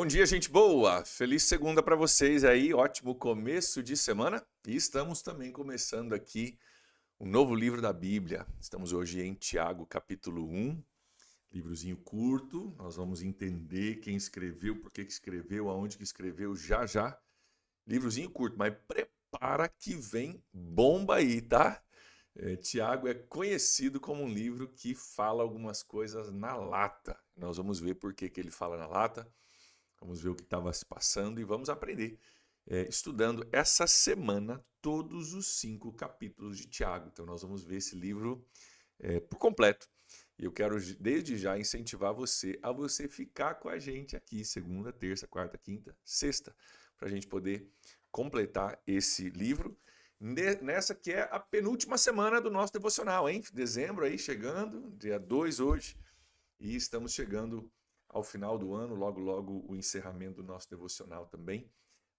dia, gente boa! Feliz segunda para vocês aí, ótimo começo de semana. E estamos também começando aqui um novo livro da Bíblia. Estamos hoje em Tiago, capítulo 1, livrozinho curto. Nós vamos entender quem escreveu, por que escreveu, aonde que escreveu, já já. Livrozinho curto, mas prepara que vem bomba aí, tá? Tiago é conhecido como um livro que fala algumas coisas na lata. Nós vamos ver por que ele fala na lata. Vamos ver o que estava se passando e vamos aprender estudando essa semana todos os 5 capítulos de Tiago. Então nós vamos ver esse livro por completo. E eu quero desde já incentivar você a você ficar com a gente aqui segunda, terça, quarta, quinta, sexta, para a gente poder completar esse livro nessa que é a penúltima semana do nosso devocional, hein? Dezembro aí chegando, dia 2 hoje, e estamos chegando ao final do ano, logo logo o encerramento do nosso devocional também,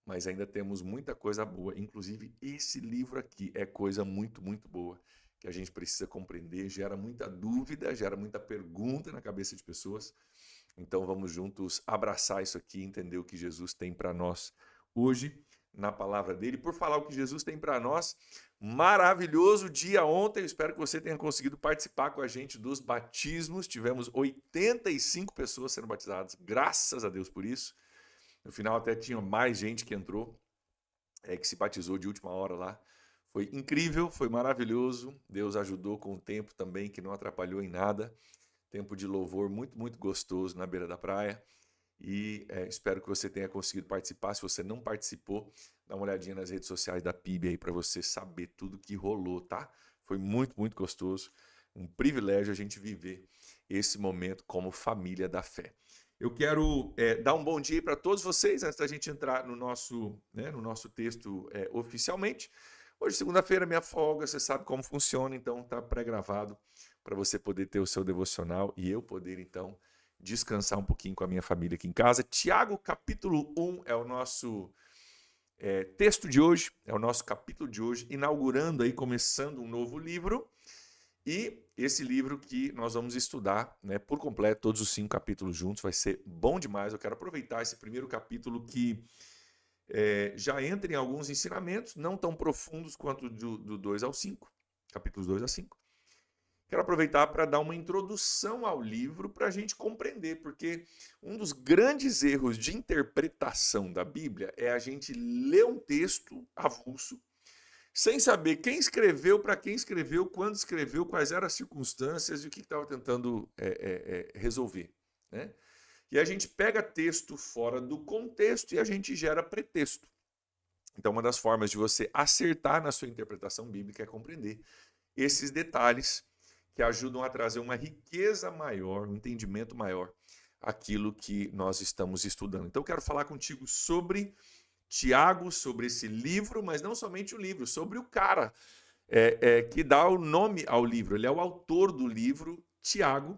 mas ainda temos muita coisa boa, inclusive esse livro aqui é coisa muito, muito boa, que a gente precisa compreender, gera muita dúvida, gera muita pergunta na cabeça de pessoas, então vamos juntos abraçar isso aqui, entender o que Jesus tem para nós hoje, na palavra dele. Por falar o que Jesus tem para nós, maravilhoso dia ontem, eu espero que você tenha conseguido participar com a gente dos batismos, tivemos 85 pessoas sendo batizadas, graças a Deus por isso, no final até tinha mais gente que entrou, que se batizou de última hora lá, foi incrível, foi maravilhoso, Deus ajudou com o tempo também, que não atrapalhou em nada, tempo de louvor muito, muito gostoso na beira da praia, e espero que você tenha conseguido participar. Se você não participou, dá uma olhadinha nas redes sociais da PIB aí para você saber tudo que rolou, tá? Foi muito, muito gostoso. Um privilégio a gente viver esse momento como família da fé. Eu quero dar um bom dia para todos vocês antes da gente entrar no nosso texto oficialmente. Hoje, segunda-feira, minha folga, você sabe como funciona, então tá pré-gravado para você poder ter o seu devocional e eu poder, então, descansar um pouquinho com a minha família aqui em casa. Tiago, capítulo 1 é o nosso texto de hoje, é o nosso capítulo de hoje, inaugurando aí, começando um novo livro. E esse livro que nós vamos estudar, né, por completo, todos os 5 capítulos juntos, vai ser bom demais. Eu quero aproveitar esse primeiro capítulo que já entra em alguns ensinamentos, não tão profundos quanto do 2 ao 5, capítulos 2 a 5. Quero aproveitar para dar uma introdução ao livro para a gente compreender, porque um dos grandes erros de interpretação da Bíblia é a gente ler um texto avulso, sem saber quem escreveu, para quem escreveu, quando escreveu, quais eram as circunstâncias e o que estava tentando resolver, né? E a gente pega texto fora do contexto e a gente gera pretexto. Então, uma das formas de você acertar na sua interpretação bíblica é compreender esses detalhes que ajudam a trazer uma riqueza maior, um entendimento maior àquilo que nós estamos estudando. Então, eu quero falar contigo sobre Tiago, sobre esse livro, mas não somente o livro, sobre o cara que dá o nome ao livro. Ele é o autor do livro, Tiago.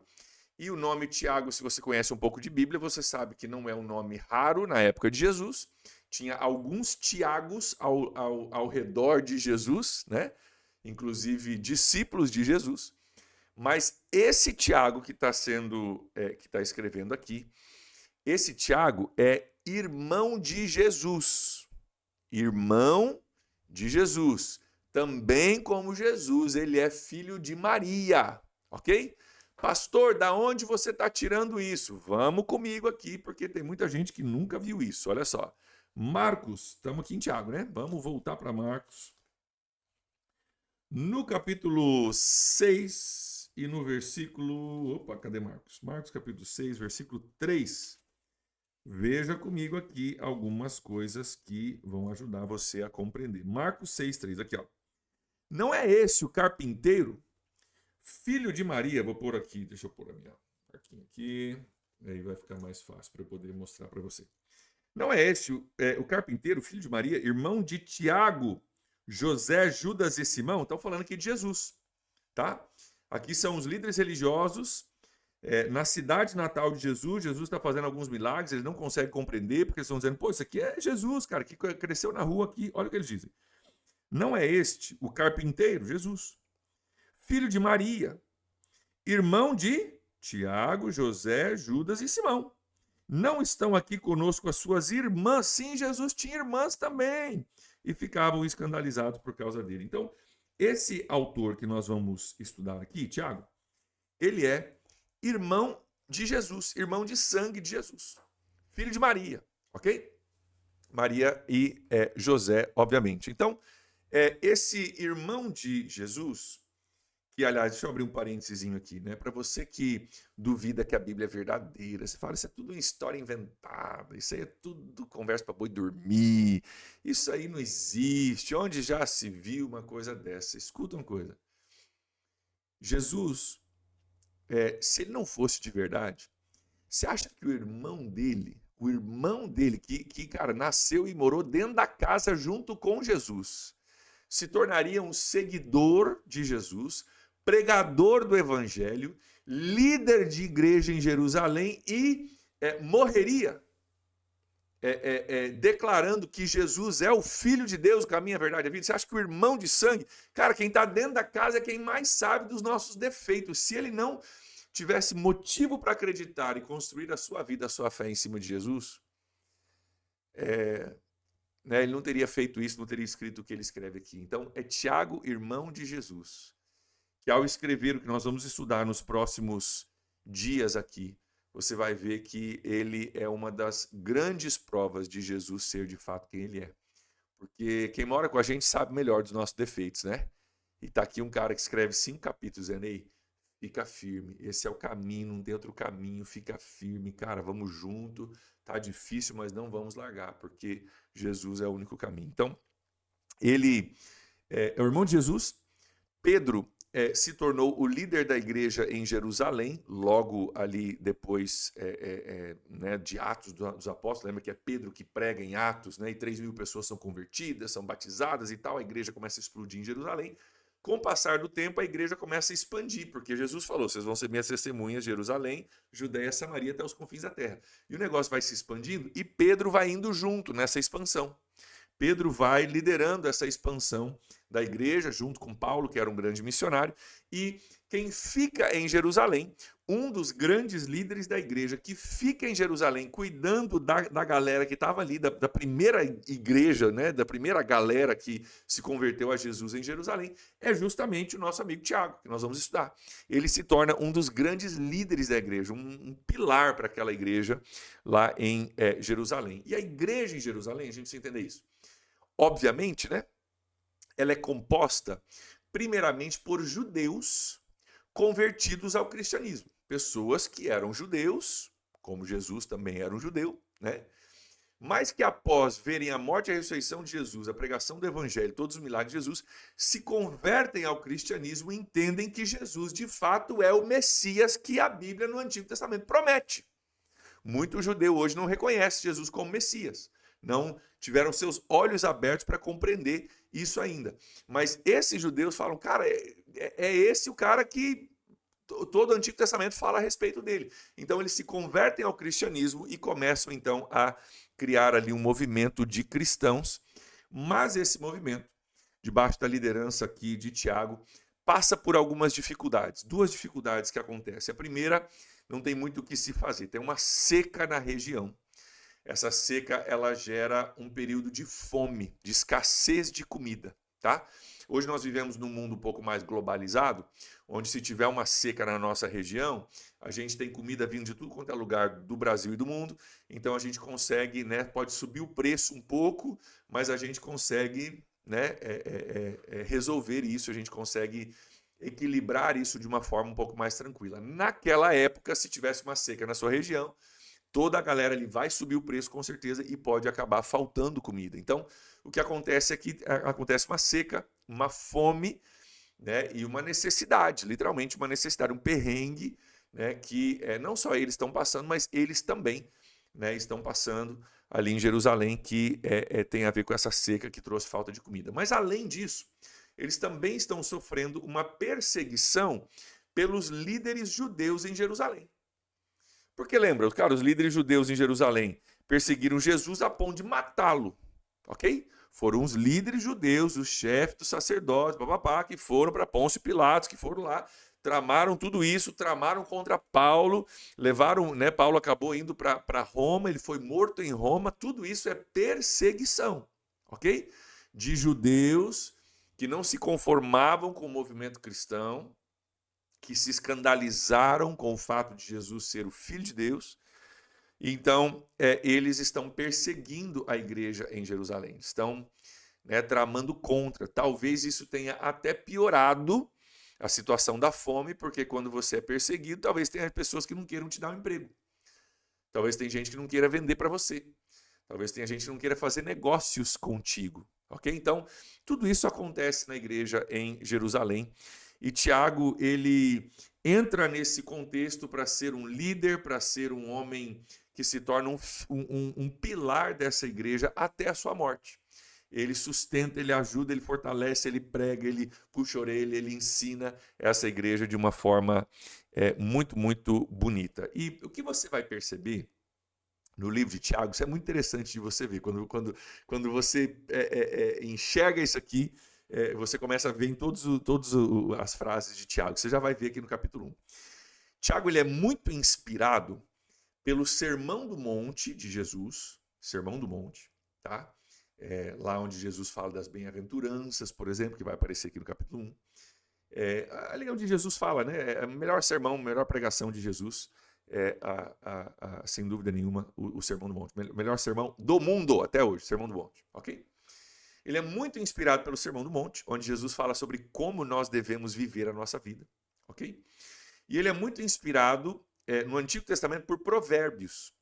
E o nome Tiago, se você conhece um pouco de Bíblia, você sabe que não é um nome raro na época de Jesus. Tinha alguns Tiagos ao redor de Jesus, né? Inclusive discípulos de Jesus. Mas esse Tiago que está escrevendo aqui, esse Tiago é irmão de Jesus. Irmão de Jesus. Também como Jesus, ele é filho de Maria, ok? Pastor, da onde você está tirando isso? Vamos comigo aqui, porque tem muita gente que nunca viu isso. Olha só. Marcos, estamos aqui em Tiago, né? Vamos voltar para Marcos. No capítulo 6 e no versículo... Opa, cadê Marcos? Marcos capítulo 6, versículo 3. Veja comigo aqui algumas coisas que vão ajudar você a compreender. Marcos 6, 3, aqui ó. Não é esse o carpinteiro, filho de Maria? Vou pôr aqui, deixa eu pôr a minha marquinha aqui, aí vai ficar mais fácil para eu poder mostrar para você. Não é esse o carpinteiro, filho de Maria, irmão de Tiago, José, Judas e Simão? Estão falando aqui de Jesus, tá? Aqui são os líderes religiosos na cidade natal de Jesus. Jesus está fazendo alguns milagres, eles não conseguem compreender, porque eles estão dizendo, pô, isso aqui é Jesus, cara, que cresceu na rua aqui. Olha o que eles dizem. Não é este o carpinteiro, Jesus, filho de Maria, irmão de Tiago, José, Judas e Simão? não estão aqui conosco as suas irmãs? Sim, Jesus tinha irmãs também. E ficavam escandalizados por causa dele. Então, esse autor que nós vamos estudar aqui, Tiago, ele é irmão de Jesus, irmão de sangue de Jesus, filho de Maria, ok? Maria e José, obviamente. Então, esse irmão de Jesus, que, aliás, deixa eu abrir um parênteses aqui, né? Para você que duvida que a Bíblia é verdadeira, você fala, isso é tudo uma história inventada, isso aí é tudo conversa para boi dormir, isso aí não existe, onde já se viu uma coisa dessa? Escuta uma coisa. Jesus, se ele não fosse de verdade, você acha que o irmão dele, que, cara, nasceu e morou dentro da casa junto com Jesus, se tornaria um seguidor de Jesus, pregador do evangelho, líder de igreja em Jerusalém e morreria declarando que Jesus é o Filho de Deus, o caminho, a verdade e a vida? Você acha que o irmão de sangue, cara, quem está dentro da casa é quem mais sabe dos nossos defeitos. Se ele não tivesse motivo para acreditar e construir a sua vida, a sua fé em cima de Jesus, ele não teria feito isso, não teria escrito o que ele escreve aqui. Então, é Tiago, irmão de Jesus, que ao escrever o que nós vamos estudar nos próximos dias aqui, você vai ver que ele é uma das grandes provas de Jesus ser de fato quem ele é. Porque quem mora com a gente sabe melhor dos nossos defeitos, né? E tá aqui um cara que escreve 5 capítulos, dizendo, ei, fica firme, esse é o caminho, não tem outro caminho, fica firme, cara, vamos junto, tá difícil, mas não vamos largar, porque Jesus é o único caminho. Então, ele é o irmão de Jesus. Pedro se tornou o líder da igreja em Jerusalém, logo ali depois né, de Atos dos Apóstolos. Lembra que é Pedro que prega em Atos, né, e 3.000 pessoas são convertidas, são batizadas e tal, a igreja começa a explodir em Jerusalém. Com o passar do tempo, a igreja começa a expandir, porque Jesus falou, vocês vão ser minhas testemunhas, Jerusalém, Judéia, Samaria, até os confins da terra. E o negócio vai se expandindo e Pedro vai indo junto nessa expansão. Pedro vai liderando essa expansão da igreja, junto com Paulo, que era um grande missionário, e quem fica em Jerusalém, um dos grandes líderes da igreja, que fica em Jerusalém, cuidando da galera que estava ali, da primeira igreja, né, da primeira galera que se converteu a Jesus em Jerusalém, é justamente o nosso amigo Tiago, que nós vamos estudar. Ele se torna um dos grandes líderes da igreja, um pilar para aquela igreja lá em Jerusalém. E a igreja em Jerusalém, a gente precisa entender isso. Obviamente, né? Ela é composta primeiramente por judeus convertidos ao cristianismo. Pessoas que eram judeus, como Jesus também era um judeu, né? Mas que após verem a morte e a ressurreição de Jesus, a pregação do evangelho, todos os milagres de Jesus, se convertem ao cristianismo e entendem que Jesus de fato é o Messias que a Bíblia no Antigo Testamento promete. Muito judeu hoje não reconhece Jesus como Messias. Não tiveram seus olhos abertos para compreender isso ainda. Mas esses judeus falam, cara, é esse o cara que todo o Antigo Testamento fala a respeito dele. Então eles se convertem ao cristianismo e começam então a criar ali um movimento de cristãos. Mas esse movimento, debaixo da liderança aqui de Tiago, passa por algumas dificuldades. 2 dificuldades que acontecem. A primeira, não tem muito o que se fazer. Tem uma seca na região. Essa seca, ela gera um período de fome, de escassez de comida, tá? Hoje nós vivemos num mundo um pouco mais globalizado, onde se tiver uma seca na nossa região, a gente tem comida vindo de tudo quanto é lugar do Brasil e do mundo, então a gente consegue, né, pode subir o preço um pouco, mas a gente consegue, né, resolver isso, a gente consegue equilibrar isso de uma forma um pouco mais tranquila. Naquela época, se tivesse uma seca na sua região, toda a galera ali vai subir o preço com certeza e pode acabar faltando comida. Então, o que acontece é que acontece uma seca, uma fome, né, e uma necessidade, literalmente uma necessidade, um perrengue, né, que não só eles estão passando, mas eles também, né, estão passando ali em Jerusalém, que tem a ver com essa seca que trouxe falta de comida. Mas além disso, eles também estão sofrendo uma perseguição pelos líderes judeus em Jerusalém. Porque lembra, cara, os líderes judeus em Jerusalém perseguiram Jesus a ponto de matá-lo, ok? Foram os líderes judeus, os chefes dos sacerdotes, papapá, que foram para Pôncio Pilatos, que foram lá tramaram tudo isso, tramaram contra Paulo, levaram, né, Paulo acabou indo para Roma, ele foi morto em Roma, tudo isso é perseguição, ok? De judeus que não se conformavam com o movimento cristão, que se escandalizaram com o fato de Jesus ser o Filho de Deus. Então, eles estão perseguindo a igreja em Jerusalém, estão, né, tramando contra. Talvez isso tenha até piorado a situação da fome, porque quando você é perseguido, talvez tenha pessoas que não queiram te dar um emprego. Talvez tenha gente que não queira vender para você. Talvez tenha gente que não queira fazer negócios contigo, ok? Então, tudo isso acontece na igreja em Jerusalém. E Tiago, ele entra nesse contexto para ser um líder, para ser um homem que se torna um pilar dessa igreja até a sua morte. Ele sustenta, ele ajuda, ele fortalece, ele prega, ele puxa a orelha, ele ensina essa igreja de uma forma muito, muito bonita. E o que você vai perceber no livro de Tiago, isso é muito interessante de você ver. Quando você enxerga isso aqui, você começa a ver em todas as frases de Tiago. Você já vai ver aqui no capítulo 1. Tiago, ele é muito inspirado pelo Sermão do Monte de Jesus, Sermão do Monte, tá? Lá onde Jesus fala das bem-aventuranças, por exemplo, que vai aparecer aqui no capítulo 1. Ali onde Jesus fala, né? É o melhor sermão, a melhor pregação de Jesus, sem dúvida nenhuma, o Sermão do Monte. Melhor sermão do mundo até hoje, Sermão do Monte, ok? Ele é muito inspirado pelo Sermão do Monte, onde Jesus fala sobre como nós devemos viver a nossa vida, ok? E ele é muito inspirado no Antigo Testamento por Provérbios.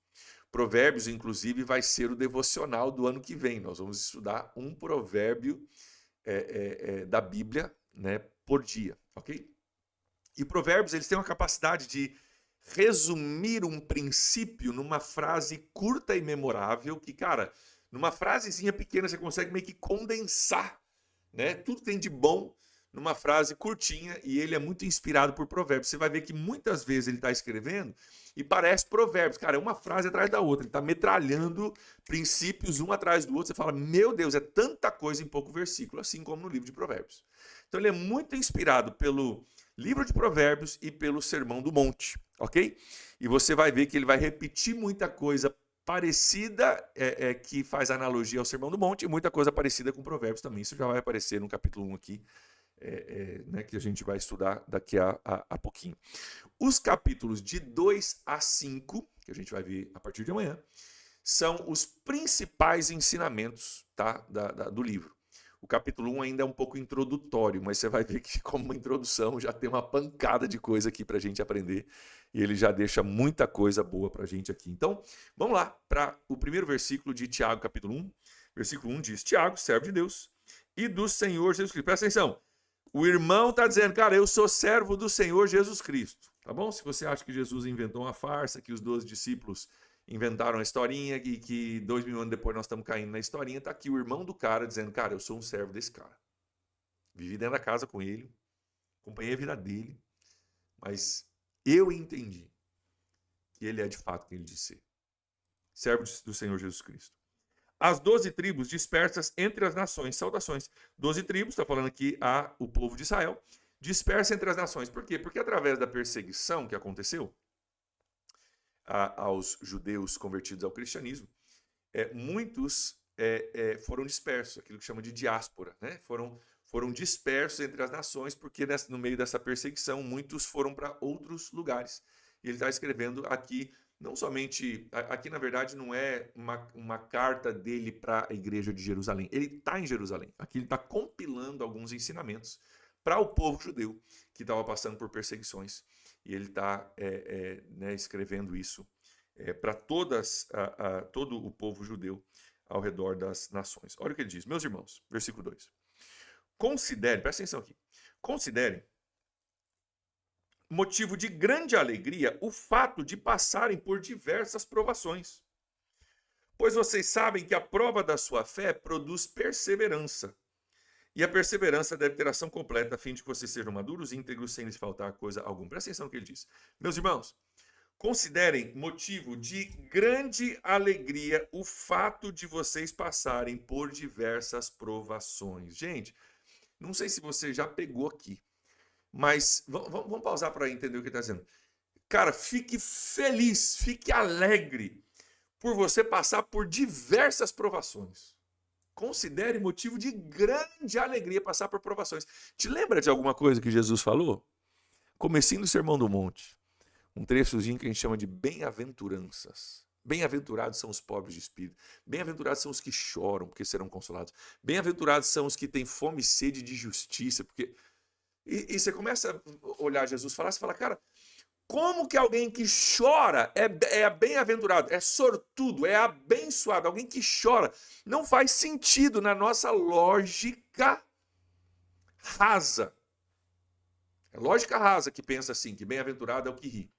Provérbios, inclusive, vai ser o devocional do ano que vem. Nós vamos estudar um provérbio da Bíblia, né, por dia, ok? E Provérbios, eles têm uma capacidade de resumir um princípio numa frase curta e memorável, que, cara, numa frasezinha pequena você consegue meio que condensar, né, tudo que tem de bom numa frase curtinha, e ele é muito inspirado por Provérbios. Você vai ver que muitas vezes ele está escrevendo e parece Provérbios. Cara, é uma frase atrás da outra. Ele está metralhando princípios um atrás do outro. Você fala, meu Deus, é tanta coisa em pouco versículo, assim como no livro de Provérbios. Então ele é muito inspirado pelo livro de Provérbios e pelo Sermão do Monte, ok? E você vai ver que ele vai repetir muita coisa parecida, que faz analogia ao Sermão do Monte, e muita coisa parecida com Provérbios também. Isso já vai aparecer no capítulo 1 aqui, né, que a gente vai estudar daqui a pouquinho. Os capítulos de 2 a 5, que a gente vai ver a partir de amanhã, são os principais ensinamentos, tá, do livro. O capítulo 1 ainda é um pouco introdutório, mas você vai ver que, como uma introdução, já tem uma pancada de coisa aqui para a gente aprender, e ele já deixa muita coisa boa para a gente aqui. Então, vamos lá para o primeiro versículo de Tiago, capítulo 1. Versículo 1 diz, Tiago, servo de Deus e do Senhor Jesus Cristo. Presta atenção. O irmão está dizendo, cara, eu sou servo do Senhor Jesus Cristo, tá bom? Se você acha que Jesus inventou uma farsa, que os 12 discípulos inventaram a historinha e que 2000 anos depois nós estamos caindo na historinha, tá aqui o irmão do cara dizendo, cara, eu sou um servo desse cara. Vivi dentro da casa com ele, acompanhei a vida dele, mas eu entendi que ele é de fato quem ele diz ser. Servo do Senhor Jesus Cristo. As 12 tribos dispersas entre as nações. Saudações. 12 tribos, está falando aqui o povo de Israel, dispersa entre as nações. Por quê? Porque através da perseguição que aconteceu aos judeus convertidos ao cristianismo, muitos foram dispersos, aquilo que chama de diáspora, né? Foram dispersos entre as nações, porque no meio dessa perseguição, muitos foram para outros lugares. E ele está escrevendo aqui, não somente, aqui na verdade não é uma carta dele para a igreja de Jerusalém, ele está em Jerusalém, aqui ele está compilando alguns ensinamentos para o povo judeu que estava passando por perseguições, e ele está escrevendo isso para todo o povo judeu ao redor das nações. Olha o que ele diz, meus irmãos, versículo 2, considerem, presta atenção aqui, considerem motivo de grande alegria o fato de passarem por diversas provações. Pois vocês sabem que a prova da sua fé produz perseverança. E a perseverança deve ter ação completa, a fim de que vocês sejam maduros e íntegros, sem lhes faltar coisa alguma. Presta atenção no que ele diz. Meus irmãos, considerem motivo de grande alegria o fato de vocês passarem por diversas provações. Gente, não sei se você já pegou aqui, Mas vamos pausar para entender o que ele está dizendo. Cara, fique feliz, fique alegre por você passar por diversas provações. Considere motivo de grande alegria passar por provações. Te lembra de alguma coisa que Jesus falou? Comecinho do Sermão do Monte. Um trechozinho que a gente chama de bem-aventuranças. Bem-aventurados são os pobres de espírito. Bem-aventurados são os que choram, porque serão consolados. Bem-aventurados são os que têm fome e sede de justiça, porque... E você começa a olhar Jesus falar, você fala, cara, como que alguém que chora é bem-aventurado, é sortudo, é abençoado? Alguém que chora não faz sentido na nossa lógica rasa. É lógica rasa que pensa assim, que bem-aventurado é o que ri.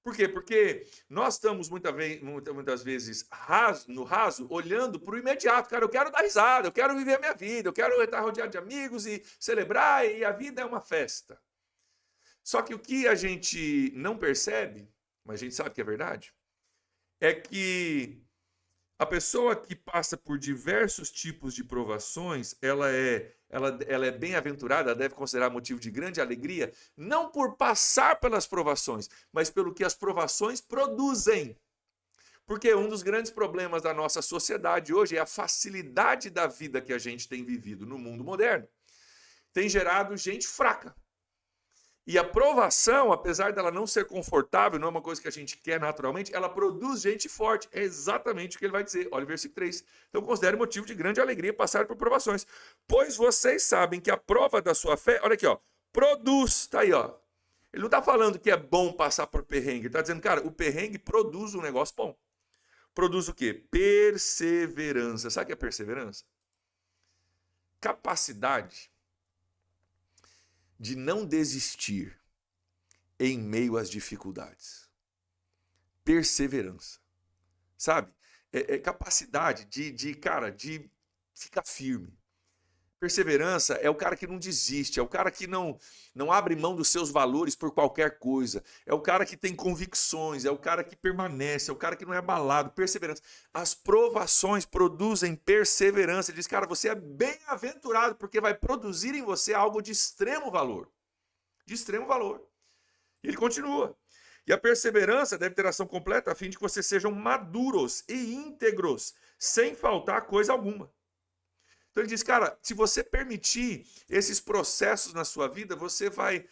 Por quê? Porque nós estamos muitas vezes no raso, olhando para o imediato. Cara, eu quero dar risada, eu quero viver a minha vida, eu quero estar rodeado de amigos e celebrar, e a vida é uma festa. Só que o que a gente não percebe, mas a gente sabe que é verdade, é que a pessoa que passa por diversos tipos de provações, ela é bem-aventurada, ela deve considerar motivo de grande alegria, não por passar pelas provações, mas pelo que as provações produzem. Porque um dos grandes problemas da nossa sociedade hoje é a facilidade da vida que a gente tem vivido no mundo moderno. Tem gerado gente fraca. E a provação, apesar dela não ser confortável, não é uma coisa que a gente quer naturalmente, ela produz gente forte. É exatamente o que ele vai dizer. Olha o versículo 3. Então considere motivo de grande alegria passar por provações. Pois vocês sabem que a prova da sua fé, olha aqui, ó, produz. Tá aí, ó. Ele não está falando que é bom passar por perrengue. Ele está dizendo, cara, o perrengue produz um negócio bom. Produz o quê? Perseverança. Sabe o que é perseverança? Capacidade de não desistir em meio às dificuldades. Perseverança. Sabe? Capacidade de ficar firme. Perseverança é o cara que não desiste, é o cara que não abre mão dos seus valores por qualquer coisa, é o cara que tem convicções, é o cara que permanece, é o cara que não é abalado. Perseverança. As provações produzem perseverança. Ele diz, cara, você é bem-aventurado porque vai produzir em você algo de extremo valor. De extremo valor. E ele continua. E a perseverança deve ter ação completa a fim de que vocês sejam maduros e íntegros, sem faltar coisa alguma. Então ele diz, cara, se você permitir esses processos na sua vida, você vai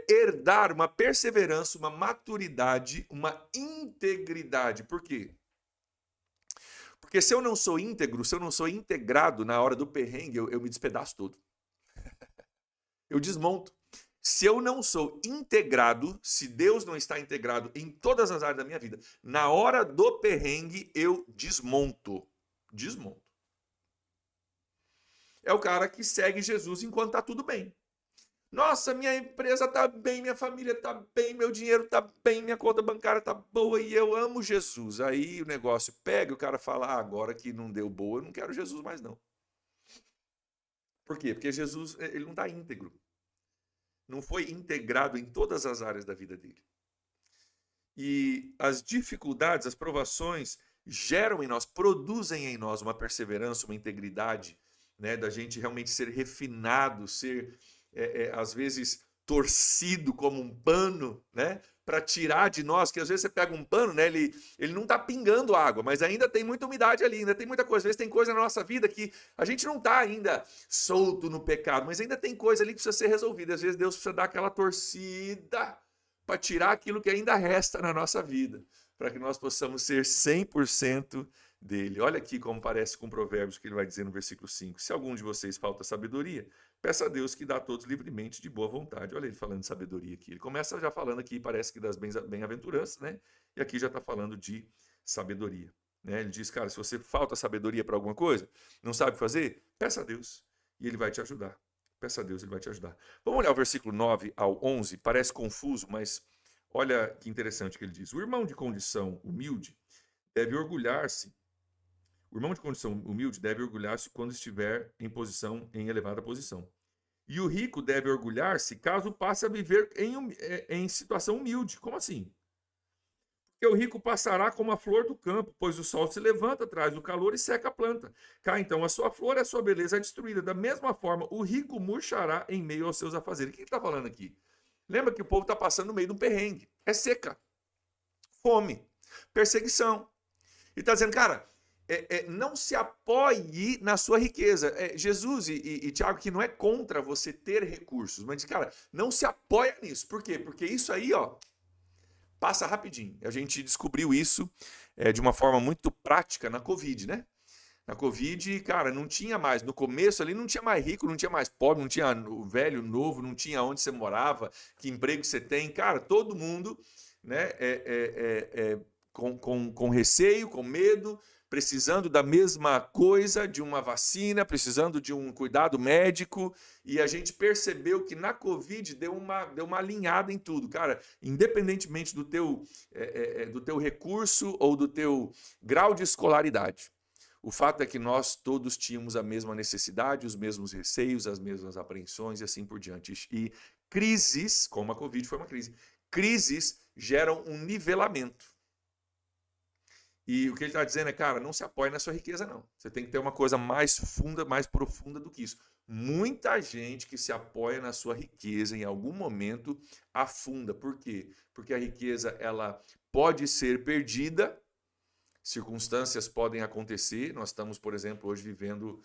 herdar uma perseverança, uma maturidade, uma integridade. Por quê? Porque se eu não sou íntegro, se eu não sou integrado na hora do perrengue, eu me despedaço todo. Eu desmonto. Se eu não sou integrado, se Deus não está integrado em todas as áreas da minha vida, na hora do perrengue eu desmonto. Desmonto. É o cara que segue Jesus enquanto está tudo bem. Nossa, minha empresa está bem, minha família está bem, meu dinheiro está bem, minha conta bancária está boa e eu amo Jesus. Aí o negócio pega e o cara fala, agora que não deu boa, eu não quero Jesus mais não. Por quê? Porque Jesus ele não está íntegro. Não foi integrado em todas as áreas da vida dele. E as dificuldades, as provações geram em nós, produzem em nós uma perseverança, uma integridade, né, da gente realmente ser refinado, ser, às vezes, torcido como um pano, né, para tirar de nós, que às vezes você pega um pano, né, ele não está pingando água, mas ainda tem muita umidade ali, ainda tem muita coisa. Às vezes tem coisa na nossa vida que a gente não está ainda solto no pecado, mas ainda tem coisa ali que precisa ser resolvida. Às vezes Deus precisa dar aquela torcida para tirar aquilo que ainda resta na nossa vida, para que nós possamos ser 100% dele. Olha aqui como parece com Provérbios que ele vai dizer no versículo 5. Se algum de vocês falta sabedoria, peça a Deus que dá a todos livremente de boa vontade. Olha ele falando de sabedoria aqui. Ele começa já falando aqui, parece que das bem-aventuranças, né? E aqui já está falando de sabedoria. Né? Ele diz, cara, se você falta sabedoria para alguma coisa, não sabe fazer, peça a Deus e ele vai te ajudar. Peça a Deus, ele vai te ajudar. Vamos olhar o versículo 9 ao 11, parece confuso, mas olha que interessante que ele diz. O irmão de condição humilde deve orgulhar-se. O irmão de condição humilde deve orgulhar-se quando estiver em elevada posição. E o rico deve orgulhar-se caso passe a viver em situação humilde. Como assim? Porque o rico passará como a flor do campo, pois o sol se levanta, traz o calor e seca a planta. Cá então a sua flor e a sua beleza é destruída. Da mesma forma, o rico murchará em meio aos seus afazeres. O que ele está falando aqui? Lembra que o povo está passando no meio de um perrengue. É seca, fome, perseguição. E está dizendo, cara, não se apoie na sua riqueza. Jesus e Tiago que não é contra você ter recursos, mas diz, cara, não se apoia nisso. Por quê? Porque isso aí, ó, passa rapidinho. A gente descobriu isso de uma forma muito prática na Covid, né? Na Covid, cara, não tinha mais. No começo ali não tinha mais rico, não tinha mais pobre, não tinha velho, novo, não tinha onde você morava, que emprego você tem. Cara, todo mundo, né, com receio, com medo, precisando da mesma coisa, de uma vacina, precisando de um cuidado médico. E a gente percebeu que na Covid deu uma alinhada em tudo. Cara, independentemente do teu recurso ou do teu grau de escolaridade. O fato é que nós todos tínhamos a mesma necessidade, os mesmos receios, as mesmas apreensões e assim por diante. E crises, como a Covid foi uma crise, crises geram um nivelamento. E o que ele está dizendo é, cara, não se apoie na sua riqueza, não. Você tem que ter uma coisa mais funda, mais profunda do que isso. Muita gente que se apoia na sua riqueza, em algum momento, afunda. Por quê? Porque a riqueza ela pode ser perdida, circunstâncias podem acontecer. Nós estamos, por exemplo, hoje vivendo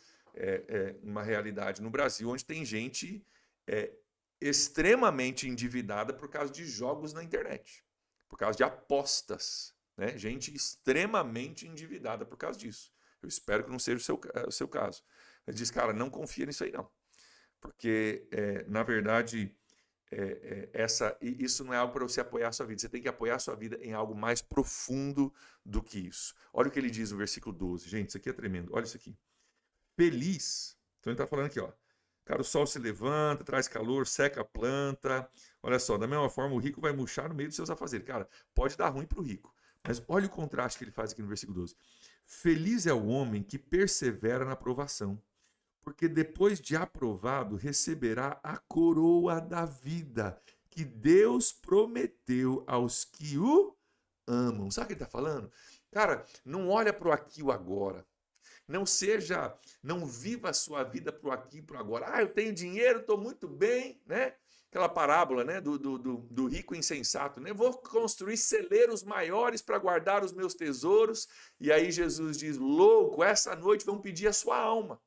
uma realidade no Brasil onde tem gente extremamente endividada por causa de jogos na internet, por causa de apostas, né? Gente extremamente endividada por causa disso. Eu espero que não seja o seu caso. Ele diz, cara, não confia nisso aí não, porque na verdade isso não é algo para você apoiar a sua vida. Você tem que apoiar a sua vida em algo mais profundo do que isso. Olha o que ele diz no versículo 12. Gente, isso aqui é tremendo. Olha isso aqui. Feliz. Então ele está falando aqui, ó. Cara, o sol se levanta, traz calor, seca a planta. Olha só, da mesma forma, o rico vai murchar no meio dos seus afazeres. Cara, pode dar ruim para o rico. Mas olha o contraste que ele faz aqui no versículo 12. Feliz é o homem que persevera na provação, porque depois de aprovado receberá a coroa da vida que Deus prometeu aos que o amam. Sabe o que ele está falando? Cara, não olha para o aqui e o agora. Não viva a sua vida para o aqui e para o agora. Ah, eu tenho dinheiro, estou muito bem, né? Aquela parábola, né, do rico insensato, né? Vou construir celeiros maiores para guardar os meus tesouros. E aí Jesus diz, louco, essa noite vão pedir a sua alma.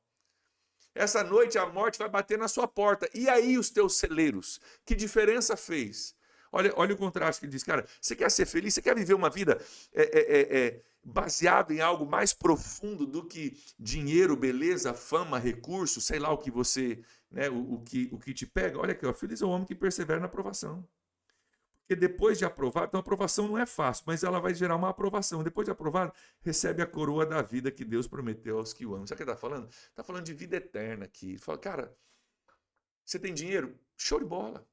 Essa noite a morte vai bater na sua porta. E aí os teus celeiros? Que diferença fez? Olha o contraste que ele diz, cara, você quer ser feliz? Você quer viver uma vida baseada em algo mais profundo do que dinheiro, beleza, fama, recurso, sei lá o que você, né, o que te pega? Olha aqui, ó, feliz é o homem que persevera na aprovação. Porque depois de aprovado, então a aprovação não é fácil, mas ela vai gerar uma aprovação. Depois de aprovado, recebe a coroa da vida que Deus prometeu aos que o amam. Sabe o que ele está falando? Está falando de vida eterna aqui. Ele fala, cara, você tem dinheiro? Show de bola.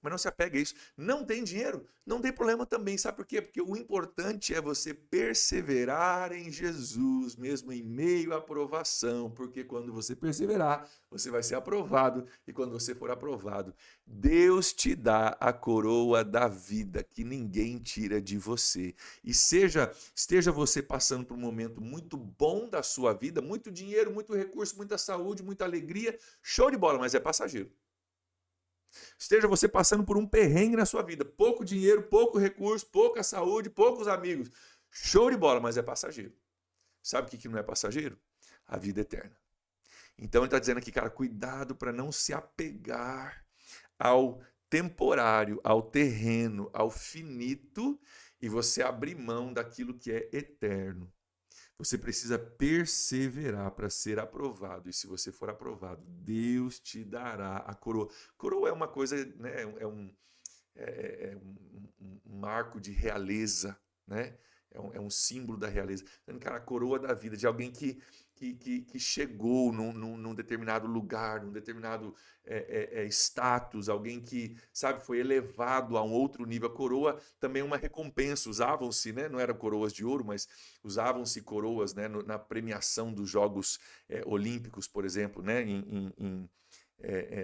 Mas não se apega a isso. Não tem dinheiro? Não tem problema também. Sabe por quê? Porque o importante é você perseverar em Jesus, mesmo em meio à aprovação. Porque quando você perseverar, você vai ser aprovado. E quando você for aprovado, Deus te dá a coroa da vida que ninguém tira de você. E esteja você passando por um momento muito bom da sua vida, muito dinheiro, muito recurso, muita saúde, muita alegria. Show de bola, mas é passageiro. Esteja você passando por um perrengue na sua vida, pouco dinheiro, pouco recurso, pouca saúde, poucos amigos. Show de bola, mas é passageiro. Sabe o que não é passageiro? A vida eterna. Então ele está dizendo aqui, cara, cuidado para não se apegar ao temporário, ao terreno, ao finito e você abrir mão daquilo que é eterno. Você precisa perseverar para ser aprovado. E se você for aprovado, Deus te dará a coroa. Coroa é uma coisa, né? Um marco de realeza, né? É um símbolo da realeza. Cara, a coroa da vida, de alguém que chegou num determinado lugar, num determinado status, alguém que, sabe, foi elevado a um outro nível. A coroa também é uma recompensa. Usavam-se, né? Não eram coroas de ouro, mas usavam-se coroas, né? Na premiação dos Jogos Olímpicos, por exemplo, né?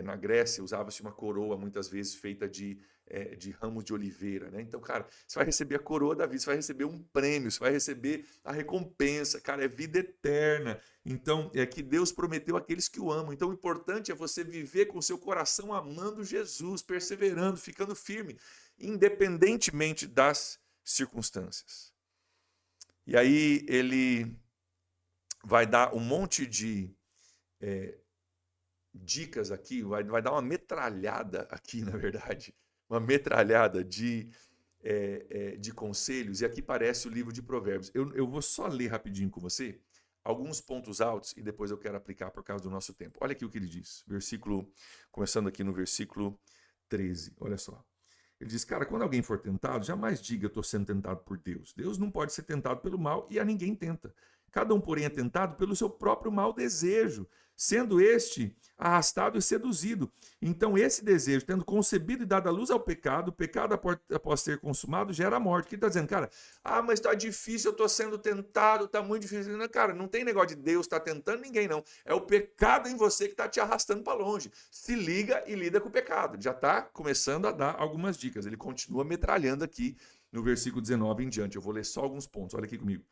na Grécia usava-se uma coroa muitas vezes feita de ramos de oliveira, né? Então, cara, você vai receber a coroa da vida, você vai receber um prêmio, você vai receber a recompensa, cara, é vida eterna. Então, é que Deus prometeu àqueles que o amam. Então, o importante é você viver com o seu coração amando Jesus, perseverando, ficando firme, independentemente das circunstâncias. E aí ele vai dar um monte de dicas aqui, vai dar uma metralhada aqui, na verdade, uma metralhada de conselhos, e aqui parece o livro de Provérbios. Eu vou só ler rapidinho com você alguns pontos altos e depois eu quero aplicar por causa do nosso tempo. Olha aqui o que ele diz, começando aqui no versículo 13, olha só. Ele diz, cara, quando alguém for tentado, jamais diga eu estou sendo tentado por Deus. Deus não pode ser tentado pelo mal e a ninguém tenta. Cada um, porém, é tentado pelo seu próprio mau desejo, sendo este arrastado e seduzido. Então, esse desejo, tendo concebido e dado a luz ao pecado, o pecado, após ser consumado, gera a morte. O que ele está dizendo? Cara, mas está difícil, eu estou sendo tentado, está muito difícil. Não, cara, não tem negócio de Deus estar tentando ninguém, não. É o pecado em você que está te arrastando para longe. Se liga e lida com o pecado. Ele já está começando a dar algumas dicas. Ele continua metralhando aqui no versículo 19 em diante. Eu vou ler só alguns pontos. Olha aqui comigo.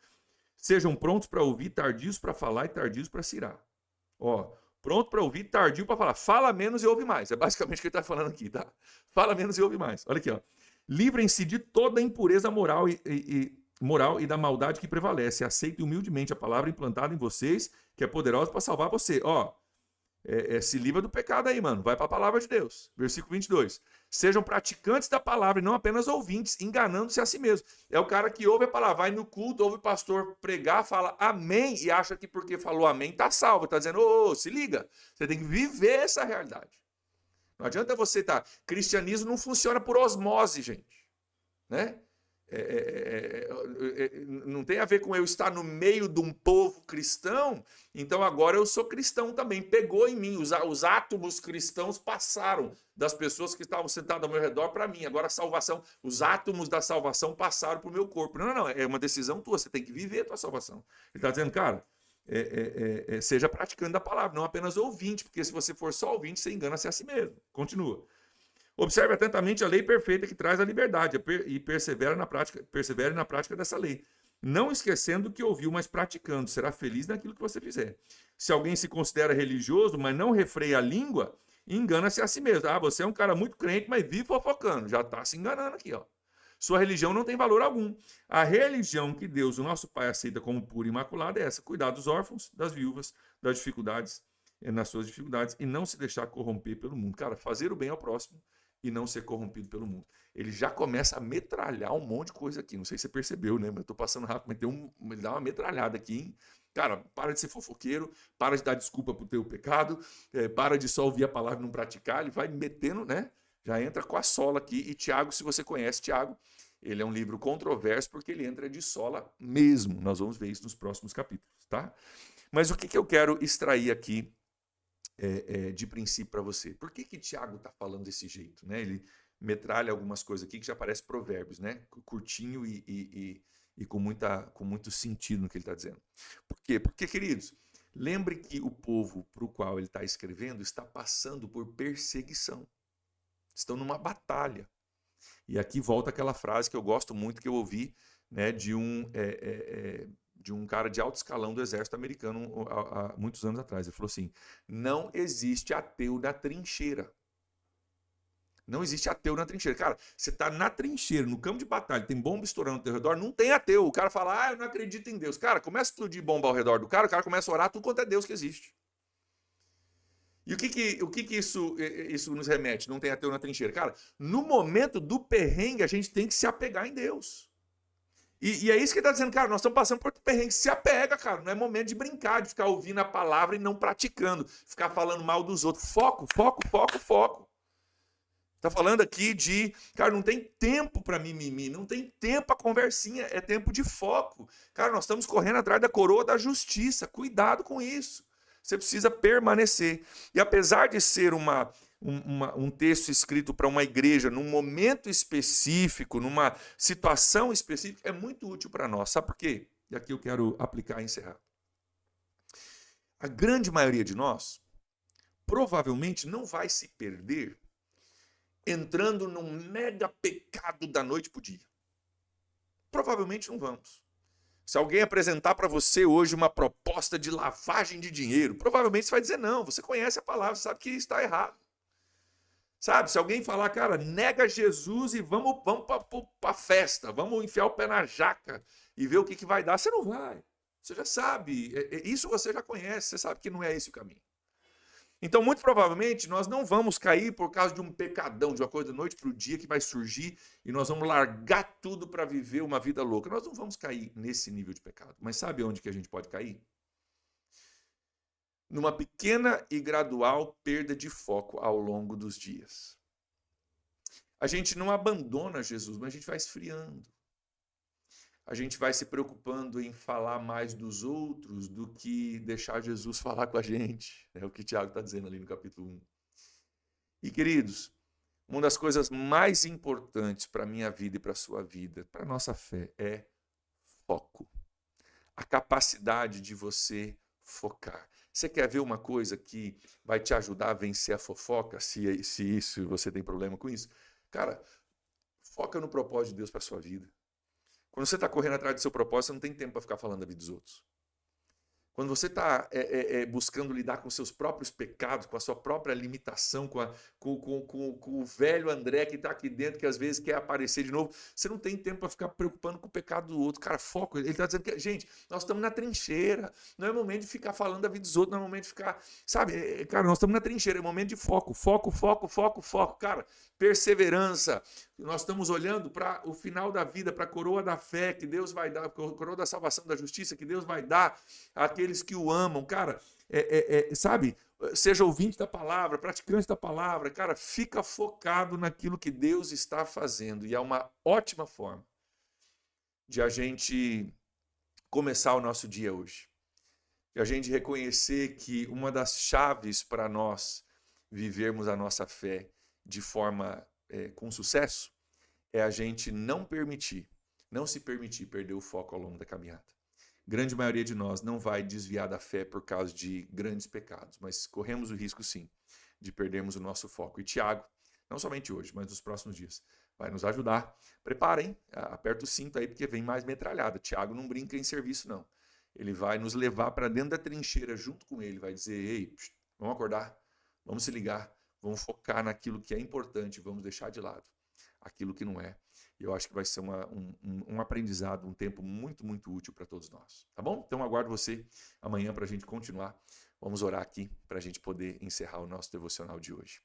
Sejam prontos para ouvir, tardios para falar e tardios para se irar. Ó, pronto para ouvir, tardio para falar. Fala menos e ouve mais. É basicamente o que ele está falando aqui, tá? Fala menos e ouve mais. Olha aqui, ó. Livrem-se de toda a impureza moral e da maldade que prevalece. Aceitem humildemente a palavra implantada em vocês, que é poderosa para salvar você. Ó, se livra do pecado aí, mano. Vai para a palavra de Deus. Versículo 22. Sejam praticantes da palavra e não apenas ouvintes, enganando-se a si mesmos. É o cara que ouve a palavra, vai no culto, ouve o pastor pregar, fala amém e acha que porque falou amém tá salvo. Tá dizendo, se liga. Você tem que viver essa realidade. Não adianta você estar... Cristianismo não funciona por osmose, gente. Né? Não tem a ver com eu estar no meio de um povo cristão, então agora eu sou cristão também. Pegou em mim, os átomos cristãos passaram das pessoas que estavam sentadas ao meu redor para mim. Agora a salvação, os átomos da salvação passaram para o meu corpo. Não, é uma decisão tua, você tem que viver a tua salvação. Ele está dizendo, cara, seja praticante da palavra, não apenas ouvinte, porque se você for só ouvinte, você engana-se a si mesmo. Continua. Observe atentamente a lei perfeita que traz a liberdade e persevere na prática dessa lei. Não esquecendo o que ouviu, mas praticando. Será feliz naquilo que você fizer. Se alguém se considera religioso, mas não refreia a língua, engana-se a si mesmo. Você é um cara muito crente, mas vive fofocando. Já está se enganando aqui, ó. Sua religião não tem valor algum. A religião que Deus, o nosso Pai, aceita como pura e imaculada é essa. Cuidar dos órfãos, das viúvas, das dificuldades, nas suas dificuldades, e não se deixar corromper pelo mundo. Cara, fazer o bem ao próximo e não ser corrompido pelo mundo. Ele já começa a metralhar um monte de coisa aqui. Não sei se você percebeu, né? Mas eu tô passando rápido, mas ele dá uma metralhada aqui, hein? Cara, para de ser fofoqueiro, para de dar desculpa pro teu pecado, para de só ouvir a palavra e não praticar. Ele vai metendo, né? Já entra com a sola aqui. E Tiago, se você conhece Tiago, ele é um livro controverso porque ele entra de sola mesmo. Nós vamos ver isso nos próximos capítulos, tá? Mas o que eu quero extrair aqui de princípio para você? Por que Tiago está falando desse jeito? Né? Ele metralha algumas coisas aqui que já parece provérbios, né? Curtinho e com muito sentido no que ele está dizendo. Por quê? Porque, queridos, lembre que o povo para o qual ele está escrevendo está passando por perseguição. Estão numa batalha. E aqui volta aquela frase que eu gosto muito, que eu ouvi, né, de um cara de alto escalão do exército americano há muitos anos atrás. Ele falou assim, não existe ateu na trincheira. Não existe ateu na trincheira. Cara, você está na trincheira, no campo de batalha, tem bomba estourando ao teu redor, não tem ateu. O cara fala, eu não acredito em Deus. Cara, começa a explodir bomba ao redor do cara, o cara começa a orar tudo quanto é Deus que existe. E o que isso nos remete? Não tem ateu na trincheira. Cara, no momento do perrengue, a gente tem que se apegar em Deus. E é isso que ele está dizendo, cara, nós estamos passando por perrengue. Se apega, cara, não é momento de brincar, de ficar ouvindo a palavra e não praticando, ficar falando mal dos outros. Foco, foco, foco, foco. Está falando aqui de, cara, não tem tempo para mimimi, não tem tempo para conversinha, é tempo de foco. Cara, nós estamos correndo atrás da coroa da justiça, cuidado com isso. Você precisa permanecer. E apesar de ser um texto escrito para uma igreja num momento específico, numa situação específica, é muito útil para nós. Sabe por quê? E aqui eu quero aplicar e encerrar. A grande maioria de nós, provavelmente não vai se perder entrando num mega pecado da noite para o dia. Provavelmente não vamos. Se alguém apresentar para você hoje uma proposta de lavagem de dinheiro, provavelmente você vai dizer não. Você conhece a palavra, sabe que está errado. Sabe, se alguém falar, cara, nega Jesus e vamos para a festa, vamos enfiar o pé na jaca e ver o que vai dar, você não vai. Você já sabe, isso você já conhece, você sabe que não é esse o caminho. Então, muito provavelmente, nós não vamos cair por causa de um pecadão, de uma coisa da noite para o dia que vai surgir e nós vamos largar tudo para viver uma vida louca. Nós não vamos cair nesse nível de pecado. Mas sabe onde que a gente pode cair? Numa pequena e gradual perda de foco ao longo dos dias. A gente não abandona Jesus, mas a gente vai esfriando. A gente vai se preocupando em falar mais dos outros do que deixar Jesus falar com a gente. É o que Tiago está dizendo ali no capítulo 1. E, queridos, uma das coisas mais importantes para a minha vida e para a sua vida, para a nossa fé, é foco. A capacidade de você focar. Você quer ver uma coisa que vai te ajudar a vencer a fofoca, se você tem problema com isso? Cara, foca no propósito de Deus para a sua vida. Quando você está correndo atrás do seu propósito, você não tem tempo para ficar falando da vida dos outros. Quando você está buscando lidar com seus próprios pecados, com a sua própria limitação, com o velho André que está aqui dentro, que às vezes quer aparecer de novo, você não tem tempo para ficar preocupando com o pecado do outro. Cara, foco. Ele está dizendo que, gente, nós estamos na trincheira. Não é momento de ficar falando da vida dos outros, não é momento de ficar, sabe? Cara, nós estamos na trincheira, é momento de foco. Foco, foco, foco, foco. Cara, perseverança. Nós estamos olhando para o final da vida, para a coroa da fé que Deus vai dar, a coroa da salvação, da justiça que Deus vai dar àqueles que o amam. Cara, sabe, seja ouvinte da palavra, praticante da palavra, cara, fica focado naquilo que Deus está fazendo. E é uma ótima forma de a gente começar o nosso dia hoje. De a gente reconhecer que uma das chaves para nós vivermos a nossa fé de forma com sucesso é a gente não se permitir perder o foco ao longo da caminhada. Grande maioria de nós não vai desviar da fé por causa de grandes pecados, mas corremos o risco, sim, de perdermos o nosso foco. E Tiago, não somente hoje, mas nos próximos dias, vai nos ajudar. Preparem, aperta o cinto aí, porque vem mais metralhada. Tiago não brinca em serviço, não. Ele vai nos levar para dentro da trincheira junto com ele, vai dizer, ei, vamos acordar, vamos se ligar, vamos focar naquilo que é importante, vamos deixar de lado aquilo que não é. E eu acho que vai ser um aprendizado, um tempo muito, muito útil para todos nós. Tá bom? Então aguardo você amanhã para a gente continuar. Vamos orar aqui para a gente poder encerrar o nosso devocional de hoje.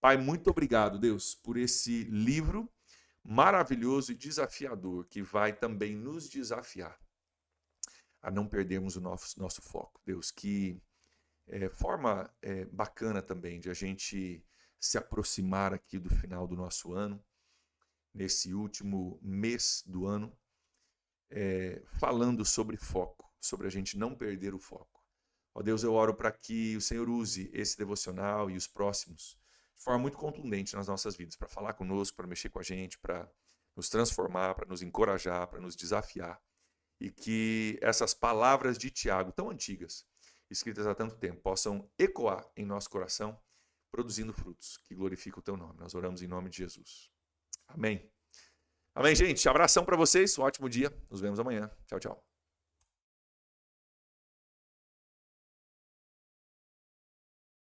Pai, muito obrigado, Deus, por esse livro maravilhoso e desafiador que vai também nos desafiar a não perdermos o nosso foco. Deus, que forma bacana também de a gente se aproximar aqui do final do nosso ano, nesse último mês do ano, falando sobre foco, sobre a gente não perder o foco. Ó Deus, eu oro para que o Senhor use esse devocional e os próximos de forma muito contundente nas nossas vidas, para falar conosco, para mexer com a gente, para nos transformar, para nos encorajar, para nos desafiar. E que essas palavras de Tiago, tão antigas, escritas há tanto tempo, possam ecoar em nosso coração, produzindo frutos que glorificam o teu nome. Nós oramos em nome de Jesus. Amém. Amém, gente. Abração para vocês. Um ótimo dia. Nos vemos amanhã. Tchau, tchau.